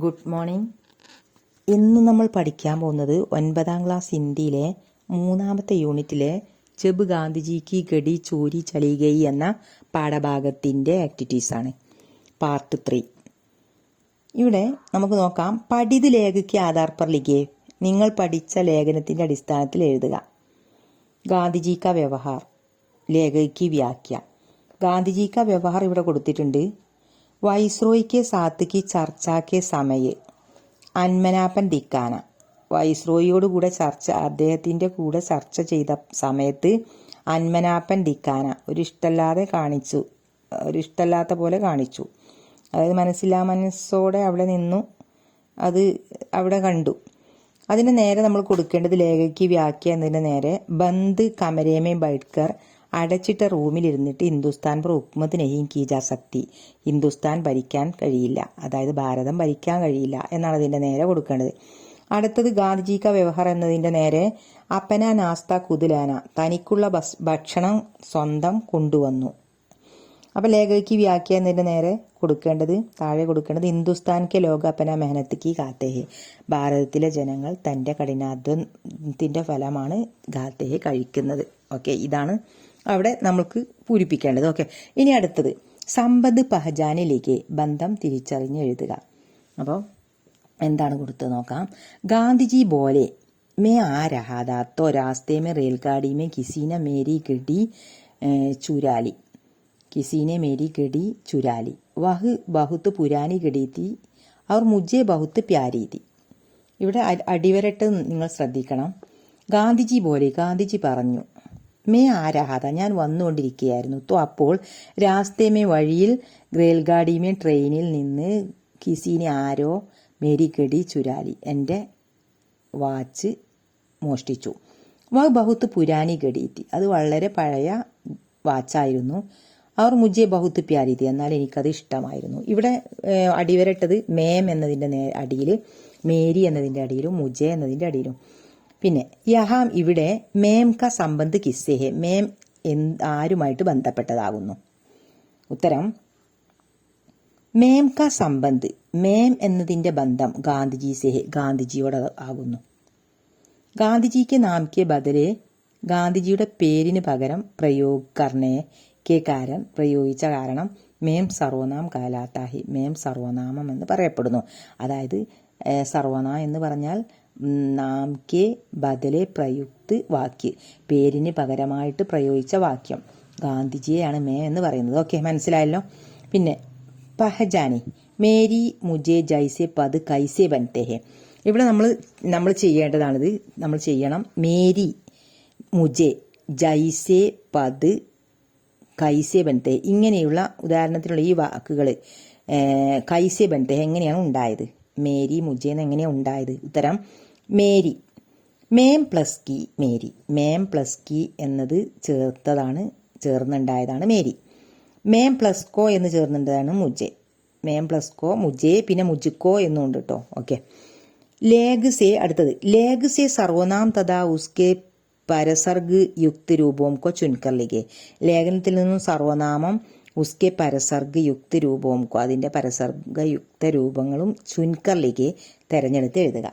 Good morning. ഇന്ന് നമ്മൾ പഠിക്കാൻ പോകുന്നത് 9ാം ക്ലാസ് ഹിന്ദിയിലെ 3ാമത്തെ യൂണിറ്റിലെ ജബ് ഗാന്ധിജിക്ക് ഗഡി ചോരി ചലി ഗയി എന്ന പാഠഭാഗത്തിൻ്റെ ആക്ടിവിറ്റീസാണ്. പാർട്ട് 3. ഇവിടെ നമുക്ക് നോക്കാം. പഠിത് ലേഖയ്ക്ക് ആധാർ പർ ലിഖേ. നിങ്ങൾ പഠിച്ച ലേഖനത്തിൻ്റെ അടിസ്ഥാനത്തിൽ എഴുതുക. ഗാന്ധിജി കാ വ്യവഹാർ, ലേഖയ്ക്ക് വ്യാഖ്യ. ഗാന്ധിജി കാ വ്യവഹാർ ഇവിടെ കൊടുത്തിട്ടുണ്ട്. വൈസ്രോയ്ക്ക് സാത്ത്ക്ക് ചർച്ചാക്ക് സമയ അന്മനാപ്പൻ ദിക്കാന. വൈസ്രോയിയോട് കൂടെ അദ്ദേഹത്തിന്റെ കൂടെ ചർച്ച ചെയ്ത സമയത്ത് അന്മനാപ്പൻ ദിക്കാന ഒരു ഇഷ്ടല്ലാത്ത പോലെ കാണിച്ചു. അതായത് മനസ്സോടെ അവിടെ നിന്നു, അത് അവിടെ കണ്ടു. അതിന് നേരെ നമ്മൾ കൊടുക്കേണ്ടത് ലേഖയ്ക്ക് വ്യാഖ്യ എന്നതിന് നേരെ ബന്ദ് കമരേമേ ബൈഠ്കർ, അടച്ചിട്ട റൂമിലിരുന്നിട്ട് ഹിന്ദുസ്ഥാൻ पर हुकूमत नहीं की जा सकती, ഹിന്ദുസ്ഥാൻ ഭരിക്കാൻ കഴിയില്ല, അതായത് ഭാരതം ഭരിക്കാൻ കഴിയില്ല എന്നാണ് അതിന്റെ നേരെ കൊടുക്കേണ്ടത്. അടുത്തത് ഗാന്ധിജി കാ വ്യവഹാർ എന്നതിന്റെ നേരെ അപ്പന നാസ്ത കുതിലാന, തനിക്കുള്ള ഭക്ഷണം സ്വന്തം കൊണ്ടുവന്നു. അപ്പൊ ലേഖയ്ക്ക് വ്യാഖ്യ എന്നതിന്റെ നേരെ താഴെ കൊടുക്കേണ്ടത് ഹിന്ദുസ്ഥാൻ കെ ലോക അപ്പന മെഹനത്ത് കി ഖാത്തെ ഹെ, ഭാരതത്തിലെ ജനങ്ങൾ തന്റെ കഠിനാധ്വാനത്തിന്റെ ഫലമാണ് ഖാത്തെ ഹെ, കഴിക്കുന്നത്. ഓക്കെ, ഇതാണ് അവിടെ നമുക്ക് പൂരിപ്പിക്കേണ്ടത്. ഓക്കെ, ഇനി അടുത്തത് സമ്പദ് പഹചാനിലേക്ക്, ബന്ധം തിരിച്ചറിഞ്ഞ് എഴുതുക. അപ്പോൾ എന്താണ് കൊടുത്തത് നോക്കാം. ഗാന്ധിജി ബോലെ മേ ആ രഹാ താ തോ രാസ്തേ may റെയിൽഗാഡി may കിസീനെ Mary ഗഡി ചുരാലി, കിസീനെ Mary ഗഡി ചുരാലി, വഹ് ബഹുത്ത് Purani ഗഡി തീ അവർ മുझे ബഹുത്ത് പ്യാരി തീ. ഇവിടെ അടിവരട്ട് നിങ്ങൾ ശ്രദ്ധിക്കണം. ഗാന്ധിജി ബോലെ, ഗാന്ധിജി പറഞ്ഞു. മേ ആരാഹാത, ഞാൻ വന്നുകൊണ്ടിരിക്കുകയായിരുന്നു. തോ അപ്പോൾ രാസ്തേമേ, വഴിയിൽ, റെയിൽഗാഡിമേ, ട്രെയിനിൽ നിന്ന്, കിസീനെ, ആരോ, മേരി ഗഡി ചുരാലി, എൻ്റെ വാച്ച് മോഷ്ടിച്ചു. വ ബഹുത്ത് പുരാനി ഗഡീത്തി, അത് വളരെ പഴയ വാച്ചായിരുന്നു. അവർ മുझे ബഹുത്ത് പ്യാരി തീ, എന്നാൽ എനിക്കത് ഇഷ്ടമായിരുന്നു. ഇവിടെ അടിവരട്ടത് മേം എന്നതിൻ്റെ അടിയിൽ, മേരി എന്നതിൻ്റെ അടിയിലും, മുझे എന്നതിൻ്റെ അടിയിലും. പിന്നെ യഹാം, ഇവിടെ മേം ക സംബന്ധ് കിസ്സേ ഹെ, മേം ആരുമായിട്ട് ബന്ധപ്പെട്ടതാകുന്നു. ഉത്തരം മേം ക സംബന്ധ്, മേം എന്നതിന്റെ ബന്ധം ഗാന്ധിജി സെ ഹെ, ഗാന്ധിജിയോട് ആകുന്നു. ഗാന്ധിജിക്ക് നാം കെ ബദലെ, ഗാന്ധിജിയുടെ പേരിന് പകരം പ്രയോഗ് കർണേ കെ കാരൻ, പ്രയോഗിച്ച കാരണം മേം സർവനാം കാലാത്താ ഹെ, മേം സർവനാമം എന്ന് പറയപ്പെടുന്നു. അതായത് സർവനാം എന്ന് പറഞ്ഞാൽ നാം കെ ബദലെ പ്രയുക്ത് വാക്യ, പേരിന് പകരമായിട്ട് പ്രയോഗിച്ച വാക്യം. ഗാന്ധിജിയെയാണ് മേ എന്ന് പറയുന്നത്. ഓക്കെ, മനസ്സിലായല്ലോ. പിന്നെ പഹജാനി, മേരി മുझे ജൈസെ പദ് കൈസെ ബൻത്തെ ഹെ. ഇവിടെ നമ്മൾ ചെയ്യേണ്ടതാണിത്, നമ്മൾ ചെയ്യണം. മേരി മുझे ജൈസെ പദ് കൈസെ ബൻത്തെ, ഇങ്ങനെയുള്ള ഉദാഹരണത്തിലുള്ള ഈ വാക്കുകൾ കൈസെ ബൻത്തെ എങ്ങനെയാണ് ഉണ്ടായത്, മേരി മുझे എന്ന് എങ്ങനെയാണ് ഉണ്ടായത്. ഉത്തരം മേരി. മേം പ്ലസ് കി മേരി, മേം പ്ലസ് കി എന്നത് ചേർന്നുണ്ടായതാണ് മേരി. മേം പ്ലസ് കോ എന്ന് ചേർന്നുണ്ടായതാണ് മുझे. മേം പ്ലസ് കോ മുझे, പിന്നെ മുझുക്കോ എന്നുണ്ട് കേട്ടോ. ഓക്കെ, ലേഗ് സെ, അടുത്തത് ലേഗ് സെ സർവനാം തഥാ ഉസ്കെ പരസർഗ് യുക്ത് രൂപവും കോ ചുൻകർ ലിഖേ. ലേഖനത്തിൽ നിന്നും സർവനാമം, ഉസ്കെ പരസർഗ് യുക്ത് രൂപവും കോ, അതിൻ്റെ പരസർഗ യുക്ത രൂപങ്ങളും ചുൻകർ ലിഖേ, തിരഞ്ഞെടുത്ത് എഴുതുക.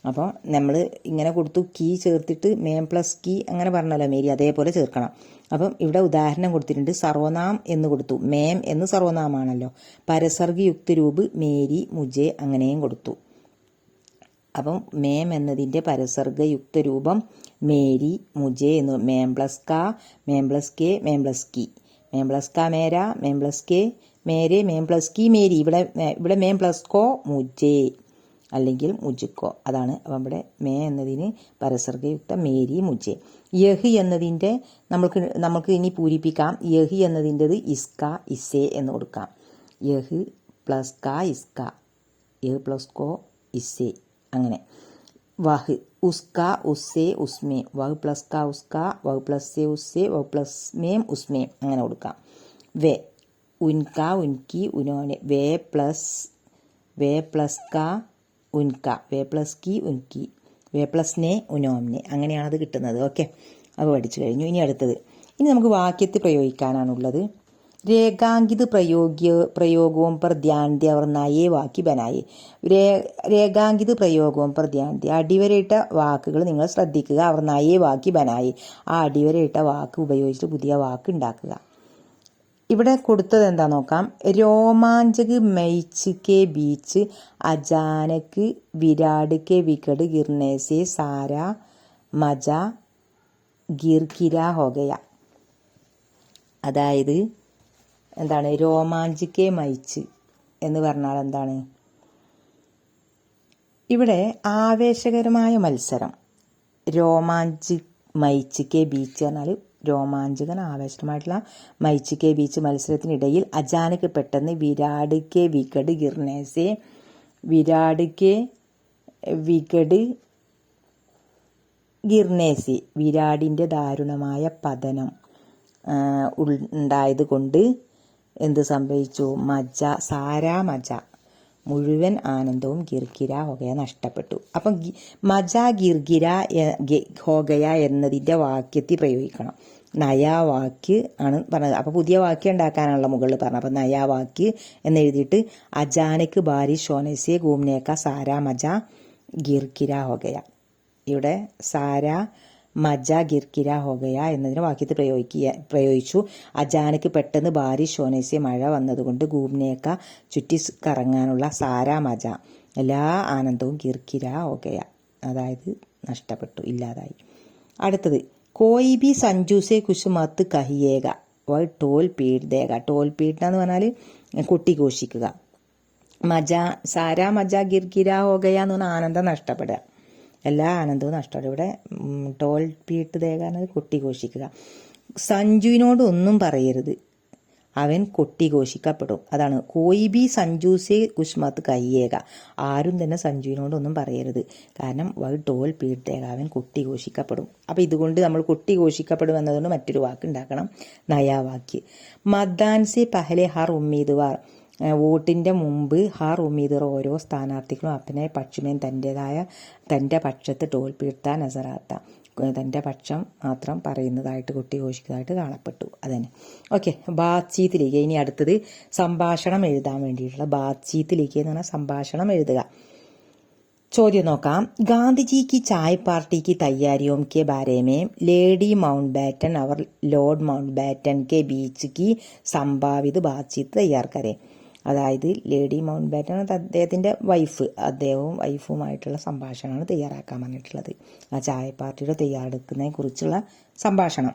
അപ്പോൾ നമ്മൾ ഇങ്ങനെ കൊടുത്തു, കീ ചേർത്തിട്ട് മേം പ്ലസ് കീ അങ്ങനെ പറഞ്ഞല്ലോ മേരി, അതേപോലെ ചേർക്കണം. അപ്പം ഇവിടെ ഉദാഹരണം കൊടുത്തിട്ടുണ്ട്. സർവനാം എന്ന് കൊടുത്തു, മേം എന്ന് സർവനാമാണല്ലോ. പരസർഗ യുക്ത രൂപ് മേരി മുझे അങ്ങനെയും കൊടുത്തു. അപ്പം മേം എന്നതിൻ്റെ പരസർഗ യുക്ത രൂപം മേരി മുझे എന്ന്, മേം പ്ലസ് കാ, മേം പ്ലസ് കെ, മേം പ്ലസ് കി, മേം പ്ലസ് കാ മേര, മേം പ്ലസ് കെ മേരെ, മേം പ്ലസ് കി മേരി. ഇവിടെ മേം പ്ലസ് കോ മുझे അല്ലെങ്കിൽ മുझുക്കോ, അതാണ്. അപ്പം ഇവിടെ മേ എന്നതിന് പരസർഗയുക്ത മേരി മുझे. യഹ് എന്നതിൻ്റെ നമുക്ക് ഇനി പൂരിപ്പിക്കാം. യഹ് എന്നതിൻ്റെത് ഇസ്ക ഇസേ എന്ന് കൊടുക്കാം. യഹ് പ്ലസ് കാ ഇസ്ക, യഹ് പ്ലസ് കോ ഇസേ, അങ്ങനെ. വഹ് ഉസ്ക ഉസ്സേ ഉസ്മേ, വഹ് പ്ലസ് കാ ഉസ്ക, വഹ് പ്ലസ് സേ ഉസ്സേ, വഹ് പ്ലസ് മേം ഉസ്മേം അങ്ങനെ കൊടുക്കാം. വേ ഉൻക ഉൻകി ഉനോനെ, വേ പ്ലസ് കാ ഉൻക, വേ പ്ലസ് കി ഉൻകി, വേ പ്ലസ് നെ ഉനോംനെ, അങ്ങനെയാണത് കിട്ടുന്നത്. ഓക്കെ, അത് പഠിച്ചു കഴിഞ്ഞു. ഇനി അടുത്തത്, ഇനി നമുക്ക് വാക്യത്തിൽ പ്രയോഗിക്കാനാണുള്ളത്. രേഖാങ്കിത് പ്രയോഗവും पर ध्यान दिया और नए वाक्य बनाए. രേഖാങ്കിത് പ്രയോഗവും पर ध्यान दिया. അടിവരയിട്ട വാക്കുകൾ നിങ്ങൾ ശ്രദ്ധിക്കുക. അവർ നയെ വാക്യ ബനായി. ആ അടിവരയിട്ട വാക്ക് ഉപയോഗിച്ചിട്ട് പുതിയ വാക്ക് ഉണ്ടാക്കുക. ഇവിടെ കൊടുത്തത് എന്താ നോക്കാം. രോമാഞ്ചക് മൈച്ച് കെ ബീച്ച് അചാനക് വിരാട് കെ വിക്കറ്റ് ഗിർനെ സെ സാരാ മജ ഗിർഗിര ഹോഗയ. അതായത് എന്താണ് രോമാഞ്ചിക്കെ മയിച്ച് എന്ന് പറഞ്ഞാൽ എന്താണ്? ഇവിടെ ആവേശകരമായ മത്സരം. രോമാഞ്ചി മയിച്ചിക്കെ ബീച്ച് പറഞ്ഞാൽ രോമാഞ്ചകൻ ആവേശകരമായിട്ടുള്ള മയിച്ചിക്കെ ബീച്ച് മത്സരത്തിനിടയിൽ അചാനക് പെട്ടെന്ന് വിരാട് കെ വിക്കറ്റ് ഗിർനേസെ വിരാടിൻ്റെ ദാരുണമായ പതനം ഉണ്ടായത് കൊണ്ട് എന്ത് സംഭവിച്ചു? സാരാ മജ മുഴുവൻ ആനന്ദവും ഗിർഗിര ഹോഗയ നഷ്ടപ്പെട്ടു. അപ്പം മജ ഗിർഗിര ഹോഗയ എന്നതിൻ്റെ വാക്യത്തിൽ പ്രയോഗിക്കണം. നയാ വാക്യ ആണ് പറഞ്ഞത്. അപ്പോൾ പുതിയ വാക്യം ഉണ്ടാക്കാനുള്ള മുകളിൽ പറഞ്ഞത്. അപ്പം നയാ വാക്യ എന്നെഴുതിയിട്ട് അജാനക് ബാരിഷ് ഹോനെ ഗൂംനേക്ക സാരാ മജ ഗിർഗിര ഹോഗയ. ഇവിടെ സാരാ മജ ഗിർഗിര ഹോഗയ എന്നതിന് വാക്യത്തിൽ പ്രയോഗിച്ചു. അജാനക്ക് പെട്ടെന്ന് ബാരിഷ് ഹോനേസെ മഴ വന്നതുകൊണ്ട് ഗൂംനേക്ക ചുറ്റി കറങ്ങാനുള്ള സാരാ മജ എല്ലാ ആനന്ദവും ഗിർഗിര ഹോഗയ അതായത് നഷ്ടപ്പെട്ടു, ഇല്ലാതായി. അടുത്തത് കോയി ബി സഞ്ജുസെ കുശ് മത്ത് കഹിയേക വ ടോൽ പീഡ് ദേക. ടോൽ പീഡ് എന്ന് പറഞ്ഞാൽ കൊട്ടിഘോഷിക്കുക. മജ സാരാ മജ ഗിർഗിര ഹോഗയ എന്ന് പറഞ്ഞാൽ ആനന്ദം നഷ്ടപ്പെടുക, എല്ലാ ആനന്ദവും നഷ്ടപ്പെടും. ഇവിടെ ടോൽ പീട്ട് ദേകാന്നത് കൊട്ടിഘോഷിക്കുക. സഞ്ജുവിനോട് ഒന്നും പറയരുത്, അവൻ കൊട്ടിഘോഷിക്കപ്പെടും. അതാണ് കോയി ബി സഞ്ജുസെ കുഷ്മത്ത് കയ്യേക. ആരും തന്നെ സഞ്ജുവിനോടൊന്നും പറയരുത്, കാരണം ടോൽ പീട്ട് ദേക, അവൻ കൊട്ടിഘോഷിക്കപ്പെടും. അപ്പം ഇതുകൊണ്ട് നമ്മൾ കൊട്ടിഘോഷിക്കപ്പെടും എന്നതുകൊണ്ട് മറ്റൊരു വാക്ക് ഉണ്ടാക്കണം, നയാവാക്യ. മദ്ദാൻ സെ പഹലെ ഹർ ഉമ്മീദ്വാർ. വോട്ടിൻ്റെ മുമ്പ് ഹർ ഉമ്മീദർ ഓരോ സ്ഥാനാർത്ഥികളും അപ്പനെ പക്ഷമേൻ തൻ്റെ പക്ഷത്ത് ടോൽ പീർത്ത നസറാത്ത, തൻ്റെ പക്ഷം മാത്രം പറയുന്നതായിട്ട് കൊട്ടിഘോഷിക്കുന്നതായിട്ട് കാണപ്പെട്ടു. അതന്നെ. ഓക്കെ, ബാത്ചീത്തിലേക്ക്. ഇനി അടുത്തത് സംഭാഷണം എഴുതാൻ വേണ്ടിയിട്ടുള്ള ബാത്ചീത്തിലേക്ക് എന്ന് പറഞ്ഞാൽ സംഭാഷണം എഴുതുക. ചോദ്യം നോക്കാം. ഗാന്ധിജി की चाय पार्टी की तैयारियों के बारे में लेडी माउंटबैटन और लॉर्ड माउंटबैटन के बीच की संभावित बातचीत तैयार करें. അതായത് ലേഡി മൗണ്ട് ബാറ്റൻ അദ്ദേഹത്തിൻ്റെ അദ്ദേഹവും വൈഫുമായിട്ടുള്ള സംഭാഷണമാണ് തയ്യാറാക്കാൻ പറഞ്ഞിട്ടുള്ളത്. ആ ചായ പാർട്ടിയുടെ തയ്യാറെടുക്കുന്നതിനെ കുറിച്ചുള്ള സംഭാഷണം.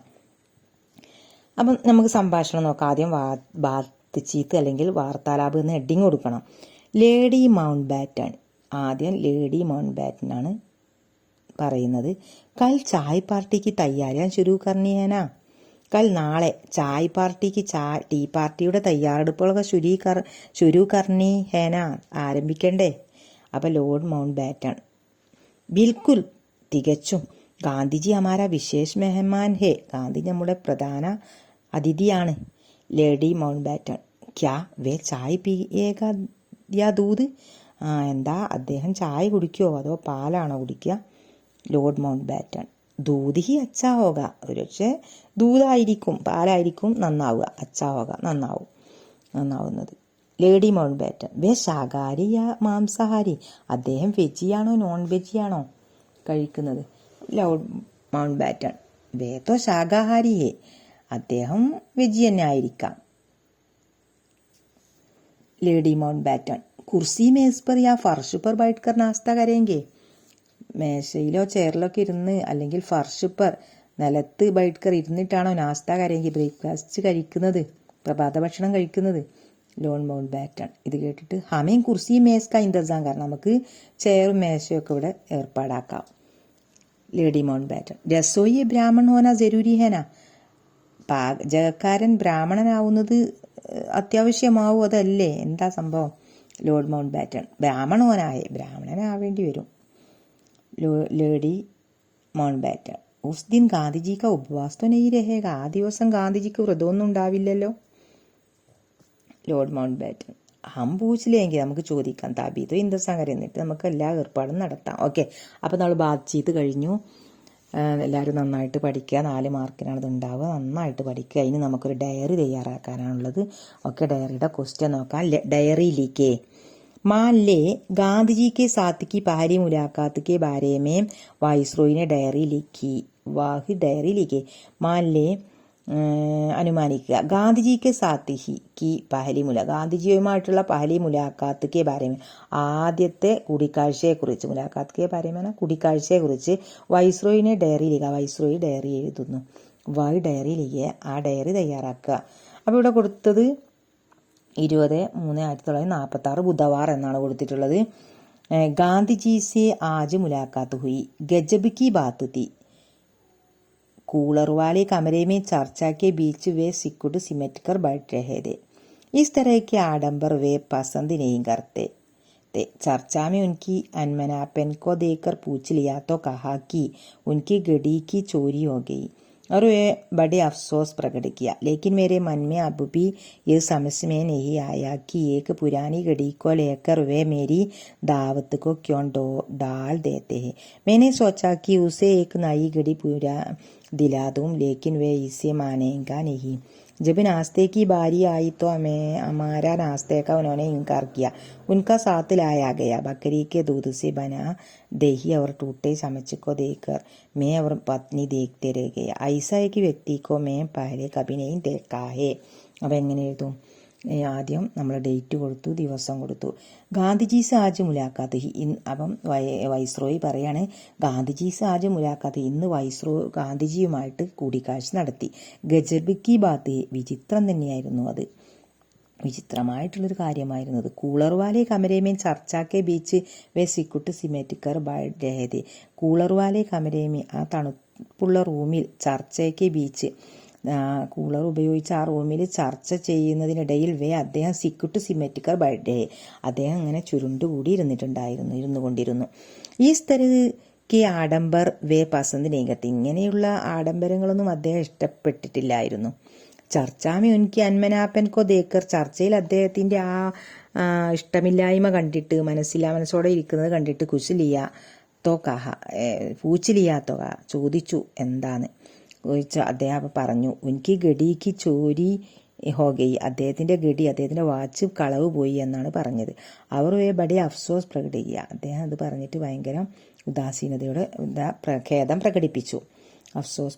അപ്പം നമുക്ക് സംഭാഷണം നോക്കാം. ആദ്യം ബാത്ചീത്ത് അല്ലെങ്കിൽ വാർത്താലാപ് എന്ന് ഹെഡിങ് കൊടുക്കണം. ലേഡി മൗണ്ട് ബാറ്റൻ, ആദ്യം ലേഡി മൗണ്ട് ബാറ്റൻ ആണ് പറയുന്നത്. കൽ ചായ് പാർട്ടിക്ക് തയ്യാറിയാൻ ശുരു കർണിയേനാ. കൽ നാളെ ചായ് പാർട്ടിക്ക് ടീ പാർട്ടിയുടെ തയ്യാറെടുപ്പുകളൊക്കെ ശുരു കർണി ഹേന ആരംഭിക്കണ്ടേ. അപ്പം ലോർഡ് മൗണ്ട് ബാറ്റൺ ബിൽക്കുൽ തികച്ചും. ഗാന്ധിജി ഹമാര വിശേഷ് മെഹമാൻ ഹേ. ഗാന്ധി നമ്മുടെ പ്രധാന അതിഥിയാണ്. ലേഡി മൗണ്ട് ബാറ്റൺ ക്യാ വേ ചായ് പിയേഗ യാ ദൂത്. എന്താ അദ്ദേഹം ചായ കുടിക്കുമോ അതോ പാലാണോ കുടിക്കുക? Lord mount baton Doot he അച്ചാ ഹോക. ഒരുപക്ഷെ ദൂതായിരിക്കും, പാലായിരിക്കും നന്നാവുക. അച്ചാ ഹോക നന്നാവുന്നത്. ലേഡി മൗണ്ട് ബാറ്റൺ വേ ശാകാരി യാ മാംസാഹാരി. അദ്ദേഹം വെജിയാണോ നോൺ വെജിയാണോ കഴിക്കുന്നത്? ലോർഡ് മൗണ്ട് ബാറ്റൺ വേ തോ ശാകാഹാരി ഹേ. അദ്ദേഹം വെജി തന്നെ ആയിരിക്കാം. ലേഡി മൗണ്ട് ബാറ്റൺ കുർസി മേസ് പർ യാ ഫർഷ് പർ ബൈഠ് കർ നാസ്ത കരേങ്കെ. മേശയിലോ ചെയറിലൊക്കെ ഇരുന്ന് അല്ലെങ്കിൽ ഫർഷ് പർ നിലത്ത് ബൈഠ് കർ ഇരുന്നിട്ടാണോ നാസ്ത കരേങ്കി ബ്രേക്ക്ഫാസ്റ്റ് കഴിക്കുന്നത്, പ്രഭാത ഭക്ഷണം കഴിക്കുന്നത്? ലോർഡ് മൗണ്ട് ബാറ്റൺ ഇത് കേട്ടിട്ട് ഹമേം കുർസി മേസ് കാ ഇന്റർജാം കാരണം നമുക്ക് ചെയറും മേശയും ഒക്കെ ഇവിടെ ഏർപ്പാടാക്കാം. ലേഡി മൗണ്ട് ബാറ്റൺ രസോയി ബ്രാഹ്മൺ ഹോന ജരൂരി ഹേന. പാചകക്കാരൻ ബ്രാഹ്മണനാവുന്നത് അത്യാവശ്യമാവും, അതല്ലേ? എന്താ സംഭവം? ലോർഡ് മൗണ്ട് ബാറ്റൺ ബ്രാഹ്മൺ ഹോനായേ, ബ്രാഹ്മണനാവേണ്ടി വരും. ലേഡി മൗണ്ട് ബാറ്റൺ ഉസ് ദിൻ ഗാന്ധിജിക്ക് ഉപവാസത്തോ നെയ് രഹേഗ. ആ ദിവസം ഗാന്ധിജിക്ക് വ്രതമൊന്നും ഉണ്ടാവില്ലല്ലോ. ലോർഡ് മൗണ്ട് ബാറ്റൺ ഹം പൂച്ചില്ലെങ്കിൽ നമുക്ക് ചോദിക്കാം. താബീതോ ഇന്ദസാങ്കർ എന്നിട്ട് നമുക്ക് എല്ലാ ഏർപ്പാടും നടത്താം. ഓക്കെ, അപ്പം നമ്മൾ ബാത്ചീത്ത് കഴിഞ്ഞു. എല്ലാവരും നന്നായിട്ട് പഠിക്കുക. 4 മാർക്കിനാണ് ഇത് ഉണ്ടാവുക. നന്നായിട്ട് പഠിക്കുക. ഇനി നമുക്കൊരു ഡയറി തയ്യാറാക്കാനാണുള്ളത്. ഓക്കെ, ഡയറിയുടെ ക്വസ്റ്റ്യൻ നോക്കാം. ഡയറി लिखे मान ले गांधी जी के साथ की पहली मुलाकात के बारे में वाइसरॉय ने डायरी लिखी. वाह डायरी लिखे मान ले അനുമാനിക്കുക ഗാന്ധിജിക്ക് സാത്ത് കി പഹലി ഗാന്ധിജിയുമായിട്ടുള്ള പഹലി മുലാഖാത്ത് കെ ബാരേമ ആദ്യത്തെ കൂടിക്കാഴ്ചയെക്കുറിച്ച് മുലാഖാത്ത് കെ ബാരേമ കൂടിക്കാഴ്ചയെക്കുറിച്ച് വൈസ്രോയിനെ ഡയറി ലിഖ വൈസ്രോയി ഡയറി എഴുതുന്നു. വായ് ഡയറി ലിഖിയ ആ ഡയറി തയ്യാറാക്കുക. അപ്പോൾ ഇവിടെ കൊടുത്തത് 20/3/1946 ബുധവാർ എന്നാണ് കൊടുത്തിട്ടുള്ളത്. ഗാന്ധിജി സെ ആജ് മുലാഖാത്ത് ഹുയി ഗജബ് കി ബാത്ത് തി कूलर वाले कमरे में चर्चा के बीच वे सिकुड़ सिमट कर बैठ रहे थे. इस तरह के आडंबर वे पसंद नहीं करते थे. चर्चा में उनकी अनमनापन को देखकर पूछ लिया तो कहा कि उनकी घड़ी की चोरी हो गई और वे बड़े अफसोस प्रकट किया. लेकिन मेरे मन में अब भी ये समझ में नहीं आया कि एक पुरानी घड़ी को लेकर वे मेरी दावत को क्यों डाल देते हैं. मैंने सोचा कि उसे एक नई घड़ी पूरा दिला दूं, लेकिन वे इसे मानेगा नहीं. जब नाश्ते की बारी आई तो हमारा नाश्ते का उन्होंने इनकार किया. उनका साथ लाया गया बकरी के दूध से बना दही और टूटे चम्मच को देखकर मैं और पत्नी देखते रह गए. ऐसा एक व्यक्ति को मैं पहले कभी नहीं देखा है. अब എങ്ങനെ എഴുതും? ആദ്യം നമ്മൾ ഡേറ്റ് കൊടുത്തു, ദിവസം കൊടുത്തു. ഗാന്ധിജി സാജ് മുലാഖാത്ത് അപ്പം വൈസ്രോയി പറയാണ് ഗാന്ധിജി സാജ് മുലാഖാത്ത് ഇന്ന് ഗാന്ധിജിയുമായിട്ട് കൂടിക്കാഴ്ച നടത്തി. ഗജബ് കി ബാത്ത് വിചിത്രം തന്നെയായിരുന്നു അത്, വിചിത്രമായിട്ടുള്ളൊരു കാര്യമായിരുന്നത്. കൂളർ വാലെ കമരേമേൻ ചർച്ചാക്കെ ബീച്ച് വേ സിക്കുട്ട് സിമെറ്റിക്കർ ബൈഡേത്. കൂളർ വാലെ കമരേമേ ആ തണുപ്പുള്ള റൂമിൽ ചർച്ചയ്ക്ക് ബീച്ച് കൂളർ ഉപയോഗിച്ച് ആ റൂമിൽ ചർച്ച ചെയ്യുന്നതിനിടയിൽ അദ്ദേഹം സിക്കുട്ട് സിമെറ്റിക്കർ ബൈഡേ അദ്ദേഹം ഇങ്ങനെ ചുരുണ്ടുകൂടി ഇരുന്നു കൊണ്ടിരുന്നു. ഈ സ്ഥലക്ക് ആഡംബർ വേ പസന്ത് നീകത്ത് ഇങ്ങനെയുള്ള ആഡംബരങ്ങളൊന്നും അദ്ദേഹം ഇഷ്ടപ്പെട്ടിട്ടില്ലായിരുന്നു. ചർച്ചാമി ഉൻകി അന്മനാപ്പൻ കോ ദേക്കർ ചർച്ചയിൽ അദ്ദേഹത്തിന്റെ ആ ഇഷ്ടമില്ലായ്മ കണ്ടിട്ട് മനസ്സോടെ ഇരിക്കുന്നത് കണ്ടിട്ട് കുശലിയ തോ കഹ പൂച്ചിലിയാത്തോ ചോദിച്ചു എന്താന്ന് അദ്ദേഹം പറഞ്ഞു. എനിക്ക് ഗഡിക്ക് ചോരി ഹോഗയി അദ്ദേഹത്തിന്റെ വാച്ച് കളവ് പോയി എന്നാണ് പറഞ്ഞത്. അവർ ബഡേ അഫ്സോസ് പ്രകടിക്കുക അദ്ദേഹം അത് പറഞ്ഞിട്ട് ഭയങ്കര ഉദാസീനതയോടെ ഖേദം പ്രകടിപ്പിച്ചു. അഫ്സോസ്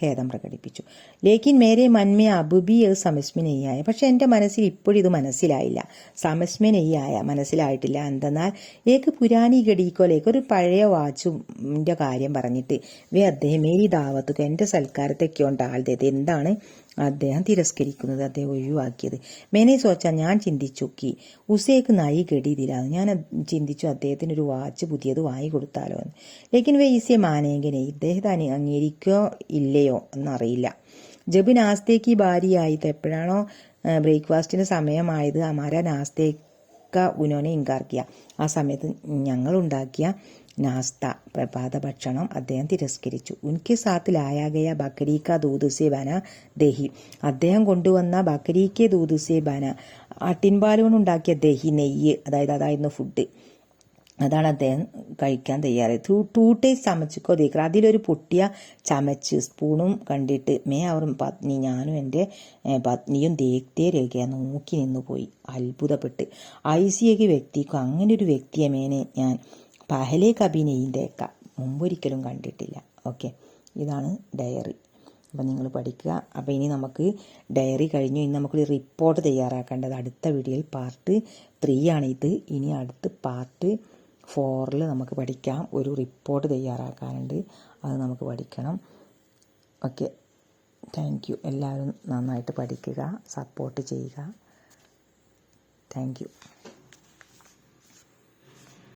ഖേദം പ്രകടിപ്പിച്ചു. ലേക്കിൻ മേരെ മന്മേ അബുബി സമസ്മി നെയ്യായ പക്ഷെ എൻ്റെ മനസ്സിൽ ഇപ്പോഴും ഇത് മനസ്സിലായില്ല. സമസ്മി നെയ്യായ മനസ്സിലായിട്ടില്ല. എന്തെന്നാൽ ഏക്ക് പുരാനി ഗഡിക്കോലേക്ക് ഒരു പഴയ വാച്ചിന്റെ കാര്യം പറഞ്ഞിട്ട് അദ്ദേഹം മേരി ദാവത്ത് എൻ്റെ സൽക്കാരത്തൊക്കെയുണ്ട് ആൾദേത് എന്താണ് അദ്ദേഹം തിരസ്കരിക്കുന്നത്, അദ്ദേഹം ഒഴിവാക്കിയത്. മേനെ സോച്ച ഞാൻ ചിന്തിച്ചു ഉസേക്ക് നായി ഗഡിതിലാന്ന് ഞാൻ ചിന്തിച്ചു അദ്ദേഹത്തിന് ഒരു വാച്ച് പുതിയത് വാങ്ങിക്കൊടുത്താലോ എന്ന്. ലേക്കിൻ വൈസ്യ മാനേങ്കനെ ഇദ്ദേഹത്തെ അംഗീകരിക്കോ ഇല്ലയോ എന്നറിയില്ല. ജബ് നാസ്തേക്ക് ഭാര്യയായിട്ട് എപ്പോഴാണോ ബ്രേക്ക്ഫാസ്റ്റിന് സമയമായത് അമാര നാസ്തേക്ക ഉനോനെ ഇൻകാർക്കിയ ആ സമയത്ത് ഞങ്ങളുണ്ടാക്കിയ നാസ്ത പ്രഭാത ഭക്ഷണം അദ്ദേഹം തിരസ്കരിച്ചു. ഉൻകെ സാത്ത് ലായാഗയ ബക്കരീക്ക ദൂതുസെ ബന ദഹി അദ്ദേഹം കൊണ്ടുവന്ന ബക്കരീക്കെ ദൂതുസെ ബന ആട്ടിൻപാലുകൊണ്ടുണ്ടാക്കിയ ദഹി നെയ്യ് അതായിരുന്നു ഫുഡ് അതാണ് അദ്ദേഹം കഴിക്കാൻ തയ്യാറായത്. ടൂട്ടേ ചമച്ചക്കോ ദേക്കർ അതിലൊരു പൊട്ടിയ ചമച്ച് സ്പൂണും കണ്ടിട്ട് അവർ പത്നി ഞാനും എൻ്റെ പത്നിയും ദേക്തേ രേഖ നോക്കി നിന്നുപോയി അത്ഭുതപ്പെട്ട്. ഐസിയക്ക് വ്യക്തിക്കും അങ്ങനെ ഒരു വ്യക്തിയെ മേനെ ഞാൻ പഹലേ കബിനെയിൻ്റെക്ക മുമ്പൊരിക്കലും കണ്ടിട്ടില്ല. ഓക്കെ, ഇതാണ് ഡയറി. അപ്പം നിങ്ങൾ പഠിക്കുക. അപ്പോൾ ഇനി നമുക്ക് ഡയറി കഴിഞ്ഞു. ഇനി നമുക്ക് റിപ്പോർട്ട് തയ്യാറാക്കേണ്ടത് അടുത്ത വീഡിയോയിൽ പാർട്ട് 3 ആണ് ഇത്. ഇനി അടുത്ത് പാർട്ട് 4 നമുക്ക് പഠിക്കാം. ഒരു റിപ്പോർട്ട് തയ്യാറാക്കാനുണ്ട്, അത് നമുക്ക് പഠിക്കണം. Okay, thank you. എല്ലാവരും നന്നായിട്ട് പഠിക്കുക, സപ്പോർട്ട് ചെയ്യുക. Thank you.